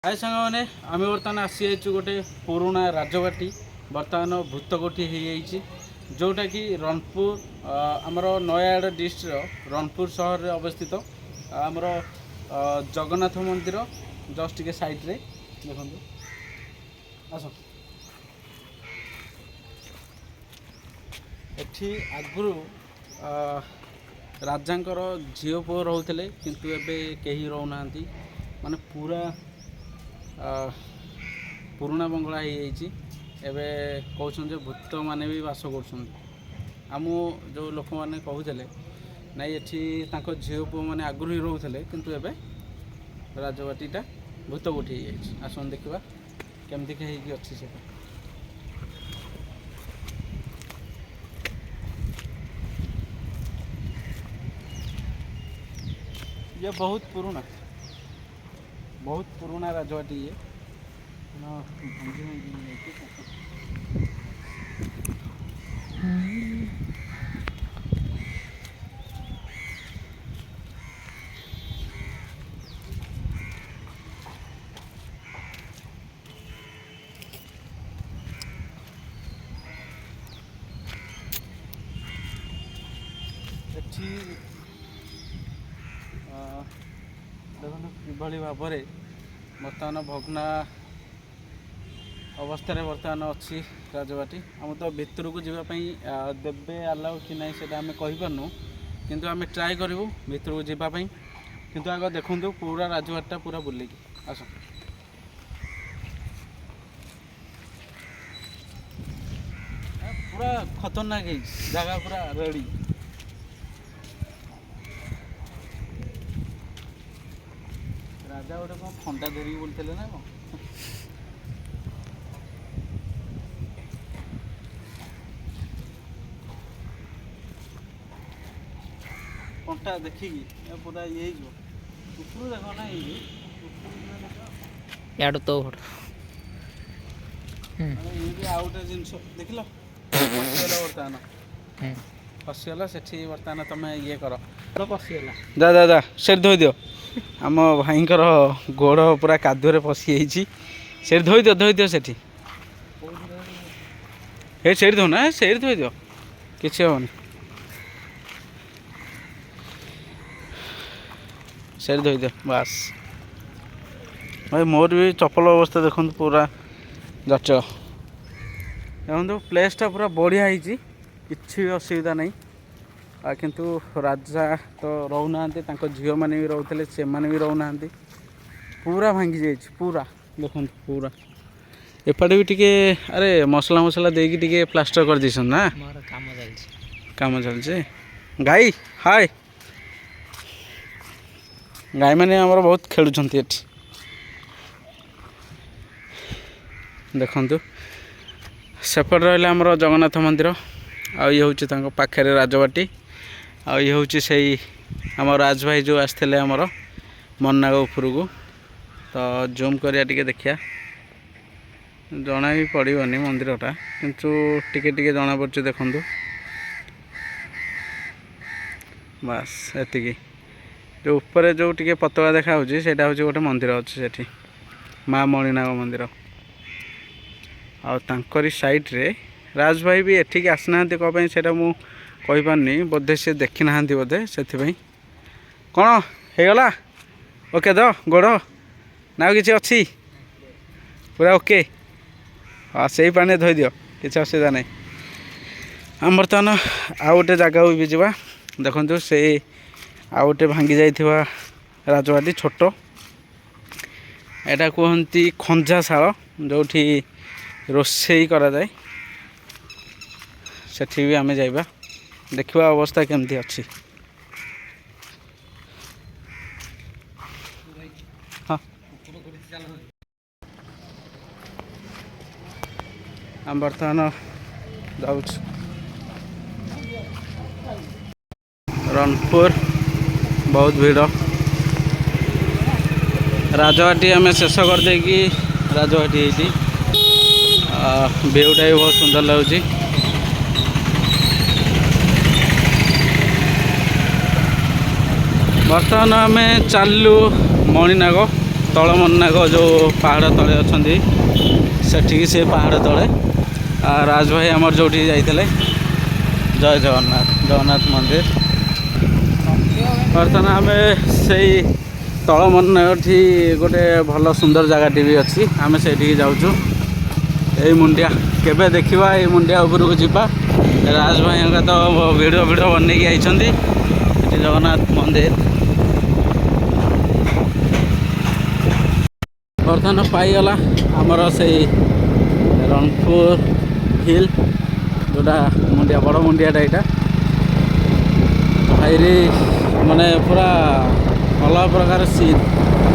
हाय सांग मैंने आम बर्तमान आसी गोटे पुराणा राजबाटी बर्तमान भूतकोठी हो जोटा कि रणपुर आमर नयागढ़ डिस्ट्रिक्ट रणपुर सहर में अवस्थित आमर जगन्नाथ मंदिर जस्ट टे साइड रे देखो आस एठी आगु राजांकर झील पुओ रोते किंतु एबे कहीं रोना माने पूरा पुराणा बंगला हो कहते भूत मैंने भी बास करम जो लोक मैंने कहते नाई ये झील पुओ मैंने आगु ही रोते किंतु एबे राजबाटीटा भूत कोठी हो आसन देखा केमती अच्छी से ये बहुत पुराना राजबाटी ये देखो किभली भाव बर्तमान भग्ना अवस्था बर्तमान अच्छी राजबाटी आम तो भितर को जावाई देवे आलाउ कि ना से आम कहीपरनु किंतु आम ट्राए करूँ भितर को जावाई किंतु आग देखु पूरा राजबाटीटा पूरा बुलिकी आस पूरा खतरनाक जगह पूरा रेडी राजा गोटे कौन फंटा धरिकी बोलते ना कौन फंटा देखिकी पूरा ये ऊपर देख ना यार तो ये भी आउ गोटे जिन देख बर्तमान फसीगला से बर्तमान तुम ये कर पशिगला जा जा जा से धोई दियो आम भाईंकर गोड़ पूरा कादुरे पशि से धोई दियो सेठी से धो ना से धोई दियो किसी हेनी से धोई दियो बास भाई मोर भी चप्पल अवस्था देखो पूरा जच देखो प्लेसटा पूरा बढ़िया होती किसी असुविधा नहीं किंतु राजा तो रोना झील मैंने भी रोते से मैंने भी रोना पूरा भांगी जाइए पूरा देखो पूरा एपटे भी टिके अरे मसला मसला देकी टिके प्लास्टर कर दीसन ना काम चलছে गाई हाय गाई मैंने आमर बहुत खेलुंट ये देखु सेपट रहा आमर जगन्नाथ मंदिर आ ये हूँ पाखे राजबाटी आ ये हूँ से आम राज भाई जो आसते आमर मन्नाग उपर को तो जूम करिया टिके देखिया जना भी पड़ोनी मंदिरटा किंतु टिके टिके जना पड़े देखु बास एति जो ऊपर जो टिके पतका देखा से गोटे मंदिर अच्छे से माँ मणिनाग मंदिर आरी साइड रे राज भाई भी एठिक आसना कौन से कहीपारनी बोधे सी देखी ना बोधे से कौन होगला ओके द गोड़ ना कि अच्छी पूरा ओके हाँ से पानी धोई दियो किसी असुविधा नहीं आम बर्तमान आउ गोटे जगह भी जा देखो से आउ गोटे भांगी जाइथिबा राजबाटी छोट एटा कहती खंजाशाल जो रोषे करा जाए सेठी भी आमे जाइबा देखिबा अवस्था केमती अच्छी हाँ आम बर्तमान जाऊँ रणपुर बहुत भीड़ राजबाटी आम शेष करदे कि राजबाटी ये व्यूटा भी बहुत सुंदर लगुच बर्तमान आम चलू मणिनाग ତଳମନ୍ନାଗ ଯେଉଁ ପାହାଡ଼ ତଳେ ଅଛନ୍ତି ସେଠିକି ସେ ପାହାଡ଼ ତଳେ ରାଜ ଭାଇ ଆମର ଯେଉଁଠିକି ଯାଇଥିଲେ। ଜୟ ଜଗନ୍ନାଥ, ଜଗନ୍ନାଥ ମନ୍ଦିର। ବର୍ତ୍ତମାନ ଆମେ ସେଇ ତଳମନ୍ନାଗଠି ଗୋଟେ ଭଲ ସୁନ୍ଦର ଜାଗାଟି ବି ଅଛି, ଆମେ ସେଇଠିକି ଯାଉଛୁ। ଏଇ ମୁଣ୍ଡିଆ କେବେ ଦେଖିବା, ଏଇ ମୁଣ୍ଡିଆ ଉପରକୁ ଯିବା। ରାଜ ଭାଇଙ୍କ ତ ଭିଡ଼ିଓ ବନେଇକି ଆଇଛନ୍ତି। ଏଠି ଜଗନ୍ନାଥ ମନ୍ଦିର ବର୍ତ୍ତମାନ ପାଇଗଲା ଆମର ସେଇ ରଣପୁର ହିଲ୍, ଯେଉଁଟା ମୁଣ୍ଡିଆ ବଡ଼ ମୁଣ୍ଡିଆଟା ଏଇଟା ଭାଇରେ ମାନେ ପୁରା ଅଲଗା ପ୍ରକାର ସିନ୍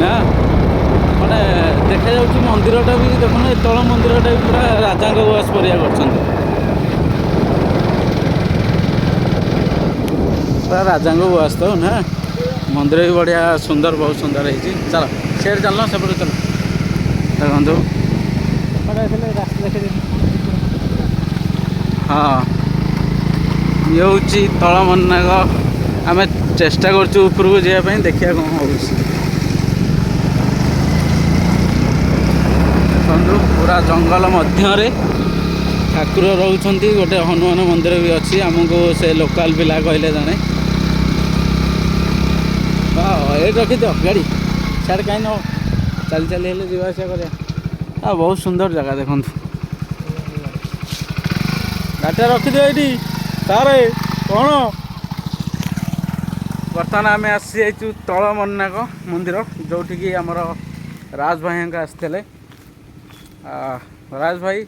ନା, ମାନେ ଦେଖାଯାଉଛି ମନ୍ଦିରଟା ବି ଦେଖୁନ, ଏ ତଳ ମନ୍ଦିରଟା ବି ପୁରା ରାଜାଙ୍କ ଉଆସ ପରିଆ କରିଛନ୍ତି, ପୁରା ରାଜାଙ୍କ ଉଆସ ତ ନା। ମନ୍ଦିର ବି ବଢ଼ିଆ ସୁନ୍ଦର, ବହୁତ ସୁନ୍ଦର ହେଇଛି। ଚାଲ ସିଆଡ଼େ ଚାଲ, ସେପଟେ ଚାଲ। ଦେଖନ୍ତୁ ହଁ, ଇଏ ହେଉଛି ତଳମନ୍ନାଗ। ଆମେ ଚେଷ୍ଟା କରୁଛୁ ଉପରକୁ ଯିବା ପାଇଁ, ଦେଖିବା କ'ଣ ହେଉଛି। ଦେଖନ୍ତୁ ପୁରା ଜଙ୍ଗଲ ମଧ୍ୟରେ ଠାକୁର ରହୁଛନ୍ତି। ଗୋଟେ ହନୁମାନ ମନ୍ଦିର ବି ଅଛି, ଆମକୁ ସେ ଲୋକାଲ ପିଲା କହିଲେ ଜଣେ। ହଁ ଏଇଠି ରଖିଦିଅ ଗାଡ଼ି, ସିଆଡ଼େ କାହିଁ ନେବ, ଚାଲି ଚାଲି ହେଲେ ଯିବା ଆସିବା କରିବା। ବହୁତ ସୁନ୍ଦର ଜାଗା ଦେଖନ୍ତୁ। ଗାଡ଼ିଟା ରଖିଦିଅ ଏଇଠି ତାରେ କ'ଣ। ବର୍ତ୍ତମାନ ଆମେ ଆସିଯାଇଛୁ ତଳମନ୍ନାଗ ମନ୍ଦିର, ଯେଉଁଠିକି ଆମର ରାଜ ଭାଇଙ୍କ ଆସିଥିଲେ। ରାଜ ଭାଇ,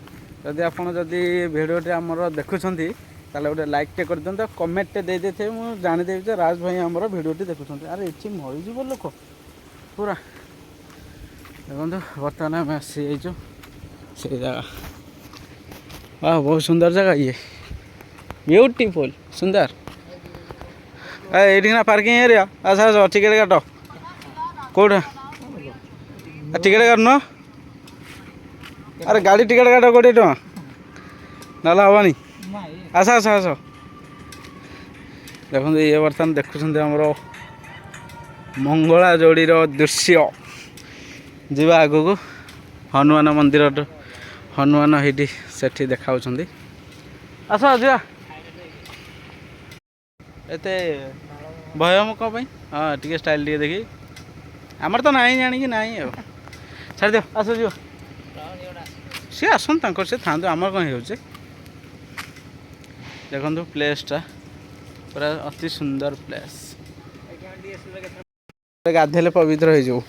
ଯଦି ଭିଡ଼ିଓଟି ଆମର ଦେଖୁଛନ୍ତି ତାହେଲେ ଗୋଟେ ଲାଇକ୍ଟେ କରିଦିଅନ୍ତୁ, କମେଣ୍ଟଟେ ଦେଇଦେଇଥିବେ, ମୁଁ ଜାଣିଦେବି ଯେ ରାଜ ଭାଇ ଆମର ଭିଡ଼ିଓଟି ଦେଖୁଛନ୍ତି। ଆରେ ଏଠି ମରିଯିବ ଲୋକ ପୁରା। ଦେଖନ୍ତୁ ବର୍ତ୍ତମାନ ଆମେ ଆସିଯାଇଛୁ ସେଇ ଜାଗା। ବହୁତ ସୁନ୍ଦର ଜାଗା, ଇଏ ବ୍ୟୁଟିଫୁଲ୍ ସୁନ୍ଦର। ଏଇଠିକିନା ପାର୍କିଂ ଏରିଆ। ଆସ ଟିକେଟ୍ କାଟ। କେଉଁଟା ଟିକେଟ୍ କାଟୁନ? ଆରେ ଗାଡ଼ି ଟିକେଟ୍ କାଟ 20 ଟଙ୍କା, ନହେଲେ ହେବନି। ଆସ। ଦେଖନ୍ତୁ ଇଏ ବର୍ତ୍ତମାନ ଦେଖୁଛନ୍ତି ଆମର ମଙ୍ଗଳା ଯୋଡ଼ିର ଦୃଶ୍ୟ। ଯିବା ଆଗକୁ, ହନୁମାନ ମନ୍ଦିରଠୁ ହନୁମାନ ହେଇଠି ସେଠି ଦେଖାଉଛନ୍ତି। ଆସ ଯିବା। ଏତେ ଭୟ କ'ଣ ପାଇଁ? ହଁ ଟିକେ ଷ୍ଟାଇଲ୍ ଟିକେ ଦେଖି, ଆମର ତ ନାହିଁ ଜାଣିକି ନାହିଁ ଆଉ। ଛାଡ଼ିଦିଅ, ଆସ ଯିବ। ସିଏ ଆସନ୍ତୁ, ତାଙ୍କର ସେ ଥାଆନ୍ତୁ, ଆମର କ'ଣ ହେଇଯାଉଛି। ଦେଖନ୍ତୁ ପ୍ଲେସ୍ଟା ପୁରା ଅତି ସୁନ୍ଦର ପ୍ଲେସ୍। ଗାଧେଇଲେ ପବିତ୍ର ହେଇଯିବୁ,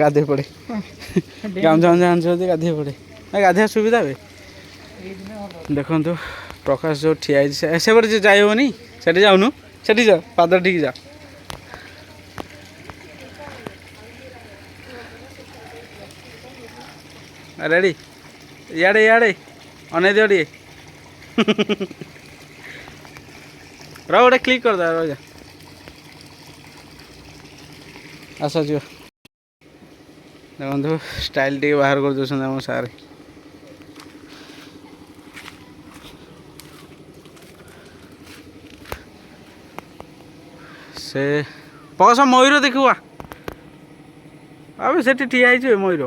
ଗାଧେଇ ପଡ଼େ। ଗାମୁଛା ଆଣିଛନ୍ତି, ଗାଧେଇ ପଡ଼େ। ଗାଧେଇବା ସୁବିଧା ହୁଏ। ଦେଖନ୍ତୁ ପ୍ରକାଶ ଯେଉଁ ଠିଆ ହେଇଛି, ସେପଟେ ଯେ ଯାଇ ହେବନି, ସେଠି ଯାଉନୁ, ସେଠି ଯା, ପାଦ ଠିକ୍ ଯା। ରେଡ଼ି, ଇଆଡ଼େ ଅନେଇ ଦିଅ ଟିକେ। ଗୋଟେ କ୍ଲିକ୍ କରିଦେବା, ରହିଯା। ଆସ ଯିବ। ଦେଖନ୍ତୁ ଷ୍ଟାଇଲ୍ ଟିକେ ବାହାର କରିଦେଉଛନ୍ତି ଆମ ସାର୍। ସେ ପକସ ମୟୂର ଦେଖିବା, ଆଉ ସେଠି ଠିଆ ହେଇଯିବେ ମୟୂର।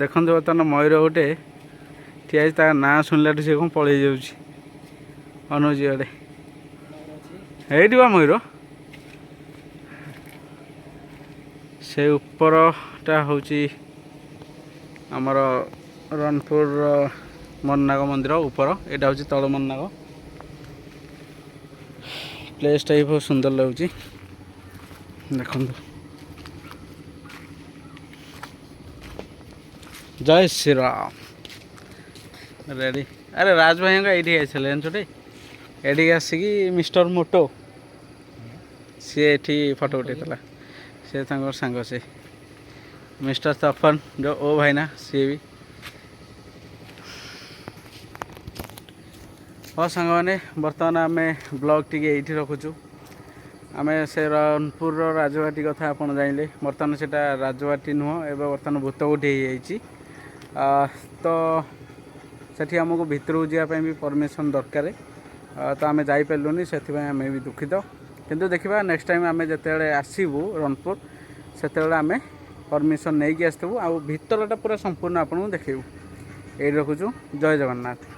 ଦେଖନ୍ତୁ ବର୍ତ୍ତମାନ ମୟୂର ଗୋଟେ ଠିଆ ହେଇଛି, ତା ନାଁ ଶୁଣିଲାଠୁ ସେ କ'ଣ ପଳେଇ ଯାଉଛି, ଅନଉଛି ଆଡ଼େ। ହେଇଠି ବା ମୟୂର। ସେ ଉପରଟା ହେଉଛି ଆମର ରଣପୁରର ମନ୍ନାଗ ମନ୍ଦିର ଉପର, ଏଇଟା ହେଉଛି ତଳମନ୍ନାଗ। ପ୍ଲେସ୍ଟା ବି ବହୁତ ସୁନ୍ଦର ଲାଗୁଛି। ଦେଖନ୍ତୁ ଜୟ ଶ୍ରୀରାମ। ରେଡ଼ି। ଆରେ ରାଜ ଭାଇଙ୍କ ଏଇଠିକି ଆସିଥିଲେ ଜାଣିଛଟି, ଏଇଠିକି ଆସିକି ମିଷ୍ଟର ମୋଟୋ ସିଏ ଏଠି ଫଟୋ ଉଠାଇଥିଲା। ସେ ତାଙ୍କର ସାଙ୍ଗ, ସେ ମିଷ୍ଟର ତପନ ଯେଉଁ ଓ ଭାଇନା, ସିଏ ବି। ହଁ ସାଙ୍ଗମାନେ, ବର୍ତ୍ତମାନ ଆମେ ବ୍ଲଗ୍ ଟିକେ ଏଇଠି ରଖୁଛୁ। ଆମେ ସେ ରଣପୁରର ରାଜବାଟୀ କଥା ଆପଣ ଜାଣିଲେ। ବର୍ତ୍ତମାନ ସେଇଟା ରାଜବାଟୀ ନୁହଁ, ଏବେ ବର୍ତ୍ତମାନ ଭୂତକୋଠି ହେଇଯାଇଛି। ତ ସେଠି ଆମକୁ ଭିତରକୁ ଯିବା ପାଇଁ ବି ପରମିସନ୍ ଦରକାର, ତ ଆମେ ଯାଇପାରିଲୁନି, ସେଥିପାଇଁ ଆମେ ବି ଦୁଃଖିତ। କିନ୍ତୁ ଦେଖିବା ନେକ୍ସଟ୍ ଟାଇମ୍ ଆମେ ଯେତେବେଳେ ଆସିବୁ ରଣପୁର, ସେତେବେଳେ ଆମେ परमिशन नहीं कि आसतबू आ भितरटा पूरा संपूर्ण आपको देखू ये रखुचु जय जगन्नाथ।